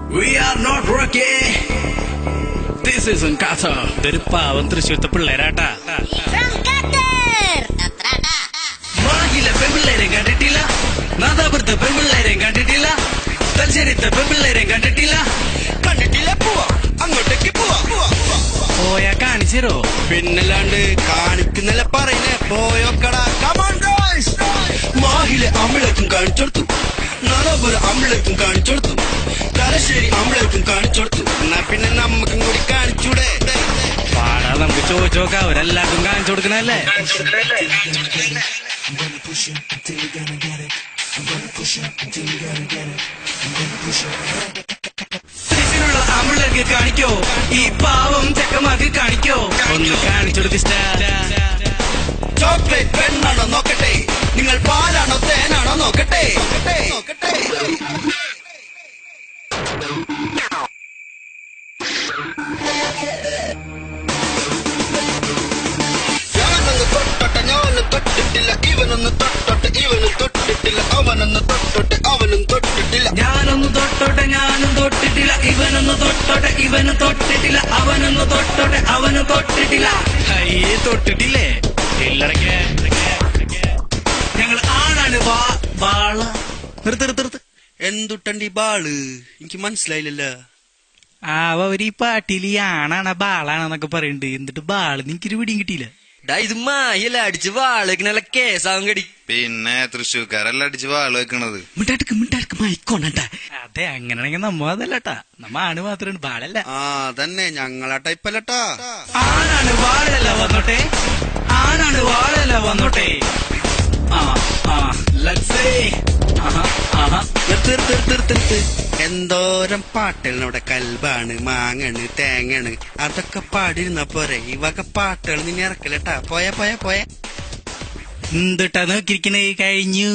We are not Rocky. This is in Qatar. ഇതൊരു പാവം തൃശ്ശൂർത്തെ പിള്ളേരാട്ടാ. From Qatar. മാഹിലെ പെമ്പിള്ളേരെ കണ്ടിട്ടില്ല, നാദാപുരത്തെ പെമ്പിള്ളേരെ കണ്ടിട്ടില്ല, തലശ്ശേരിത്തെ പെമ്പിള്ളേരെ കണ്ടിട്ടില്ല. പോവാ അങ്ങോട്ടേക്ക് പോയാ കാണിച്ചോ? പിന്നല്ലാണ്ട് കാണിക്കുന്നല്ല പറയുന്നേ. പോയോക്കടാ. മാഹിലെ അമ്പിളേക്കും കാണിച്ചോടുത്തു, നാദാപുരം അമ്പിളേക്കും കാണിച്ചോടുത്തു, തലശ്ശേരി അമ്പിളേക്കും കാണിച്ചോടുത്തു. എന്നാ പിന്നെ നമുക്കും കൂടി കാണിച്ചൂടെ? പാടാ, നമുക്ക് ചോദിച്ചു നോക്കാം. അവരെല്ലാവർക്കും കാണിച്ചു കൊടുക്കണല്ലേ? തൃശ്ശൂരുള്ള അമ്പിളേക്ക് കാണിക്കോ, ഈ പാവം ചെക്കന്മാർക്ക് കാണിക്കോ. ഒന്ന് കാണിച്ചു കൊടുത്തിഷ്ട. ചോക്ലേറ്റ് പെണ്ണാണോ നോക്കട്ടെ, നിങ്ങൾ പാലാണോ തേനാണോ നോക്കട്ടെ. ഞാനൊന്ന് തൊട്ടോട്ടെ ഞാനും തൊട്ടിട്ടില്ല, ഇവനൊന്ന് തൊട്ടോട്ടെ ഇവനും തൊട്ടിട്ടില്ല, അവനൊന്ന് തൊട്ടോട്ടെ അവനും തൊട്ടിട്ടില്ല. ഞാനൊന്ന് തൊട്ടോട്ടെ ഞാനും തൊട്ടിട്ടില്ല, ഇവനൊന്ന് തൊട്ടോട്ടെ ഇവനും തൊട്ടിട്ടില്ല, അവനൊന്ന് തൊട്ടോട്ടെ അവനും തൊട്ടിട്ടില്ല. അയ്യേ, തൊട്ടിട്ടില്ലേ? ഇല്ലടക്കേ. ഞങ്ങൾ ആണാണ് ബാള. നിർത്ത്. എന്തുട്ടണ്ടി ബാള്? എനിക്ക് മനസ്സിലായില്ലല്ലോ. അവര് ഈ പാട്ടില് ആണാണ് ബാളാണെന്നൊക്കെ പറയുന്നുണ്ട്. എന്നിട്ട് ബാള് എനിക്കൊരു പിടിയും കിട്ടിയില്ല. ഇത് മായല്ല അടിച്ച് വാളേക്കണല്ല കേസാവും കടി. പിന്നെ തൃശ്ശൂർക്കാരല്ല അടിച്ച് വാള് വെക്കണത്. മിണ്ടാടുക്ക് മൈക്കോണണ്ട. അതെ, അങ്ങനെയാണെങ്കിൽ നമ്മ അതല്ലട്ടാ. നമ്മ ആണ് മാത്രമാണ്, ബാളല്ല. ആ തന്നെ, ഞങ്ങളാ ടൈപ്പല്ലട്ടാ. ആണാണ് വാഴല്ല വന്നോട്ടെ, ആണാണ് വാഴല്ല വന്നോട്ടെ. നിർത്ത്. എന്തോരം പാട്ടുകളിനോടെ കൽബാണ്, മാങ്ങണ്, തേങ്ങണ്, അതൊക്കെ പാടിയിരുന്ന പോരെ. ഈ വക പാട്ടുകൾ നിന്നെ ഇറക്കലട്ടാ. പോയ എന്തിട്ടാ നോക്കിയിരിക്കണേ? കഴിഞ്ഞു.